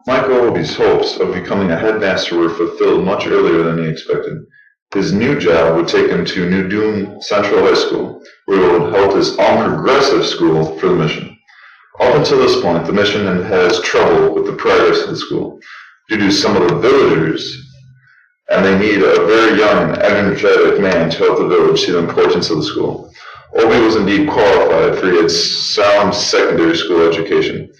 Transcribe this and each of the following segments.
Michael Obie's hopes of becoming a headmaster were fulfilled much earlier than he expected. His new job would take him to New Doon Central High School, where he would help his own progressive school for the mission. Up until this point, the mission has trouble with the progress of the school due to some of the villagers, and they need a very young and energetic man to help the village see the importance of the school. Obie was indeed qualified, for he had sound secondary school education,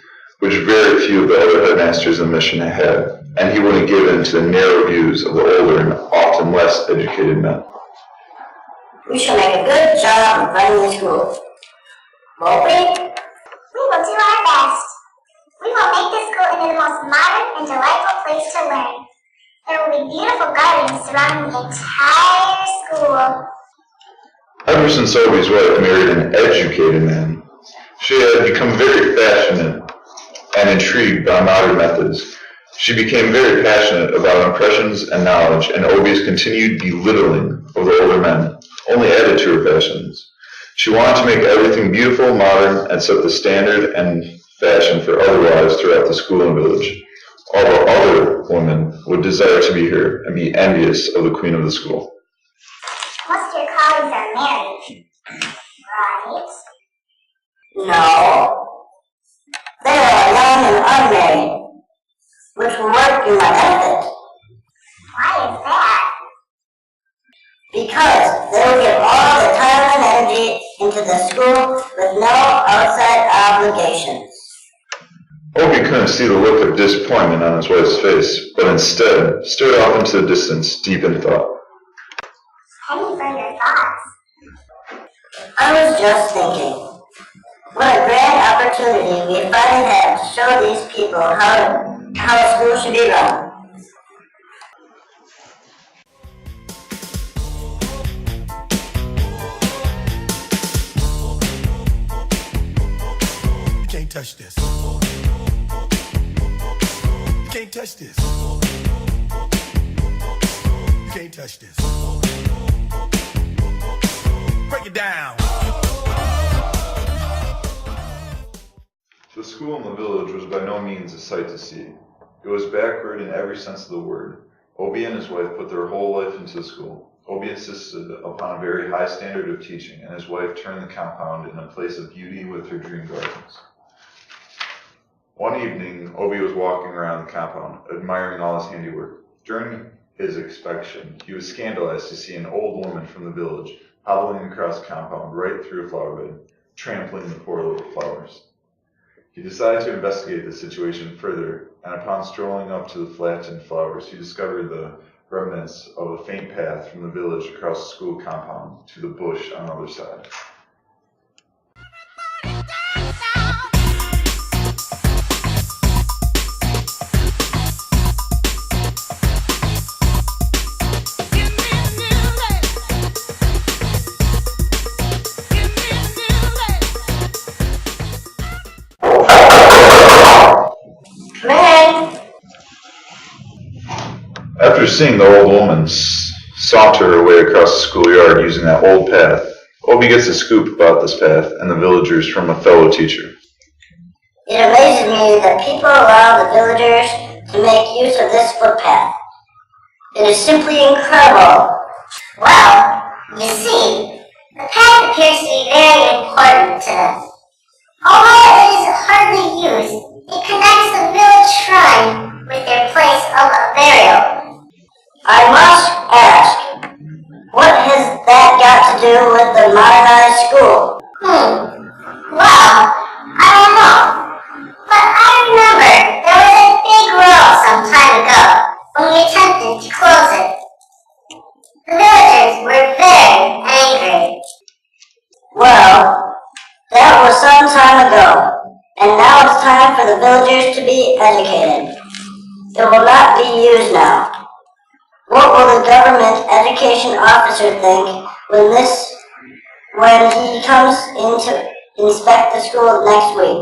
which very few of the other headmasters in the mission had, and he wouldn't give in to the narrow views of the older and often less educated men. We shall make a good job of running the school. Won't we? We will do our best. We will make the school into the most modern and delightful place to learn. There will be beautiful gardens surrounding the entire school. Ever since Obie's wife married an educated man, she had become very passionate and intrigued by modern methods. She became very passionate about impressions and knowledge, and Obie's continued belittling of the older men only added to her passions. She wanted to make everything beautiful, modern, and set the standard and fashion for other wives throughout the school and village, although other women would desire to be her and be envious of the queen of the school. Most of your colleagues are married, right? No. They are young and unmarried, which will work in my benefit. Why is that? Because they will give all the time and energy into the school with no outside obligations. Obie couldn't see the look of disappointment on his wife's face, but instead stared off into the distance, deep in thought. Any further thoughts? I was just thinking, what a grand opportunity we finally have to show these people how a school should be run. You can't touch this. You can't touch this. You can't touch this. Break it down. The school in the village was by no means a sight to see. It was backward in every sense of the word. Obie and his wife put their whole life into the school. Obie insisted upon a very high standard of teaching, and his wife turned the compound into a place of beauty with her dream gardens. One evening, Obie was walking around the compound, admiring all his handiwork. During his inspection, he was scandalized to see an old woman from the village hobbling across the compound right through a flower bed, trampling the poor little flowers. He decided to investigate the situation further, and upon strolling up to the flattened flowers, he discovered the remnants of a faint path from the village across the school compound to the bush on the other side. After seeing the old woman saunter her way across the schoolyard using that old path, Obie gets a scoop about this path and the villagers from a fellow teacher. It amazes me that people allow the villagers to make use of this footpath. It is simply incredible. Well, you see, the path appears to be very important to them. Although it is hardly used, it connects the village shrine with their place of burial. I must ask, what has that got to do with the modernized school? Well, I don't know. But I remember there was a big row some time ago when we attempted to close it. The villagers were very angry. Well, that was some time ago, and now it's time for the villagers to be educated. It will not be used now. What will the government education officer think when he comes in to inspect the school next week?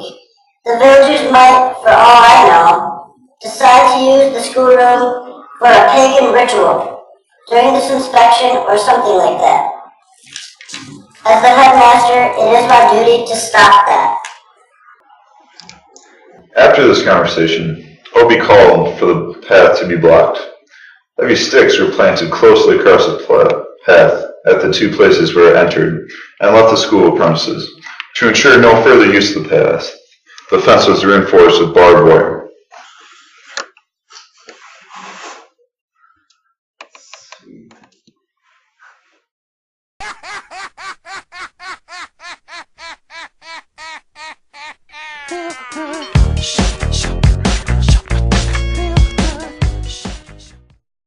The villagers might, for all I know, decide to use the schoolroom for a pagan ritual during this inspection or something like that. As the headmaster, it is my duty to stop that. After this conversation, Obie called for the path to be blocked. Heavy sticks were planted closely across the path at the two places where it entered and left the school premises. To ensure no further use of the path, the fence was reinforced with barbed wire.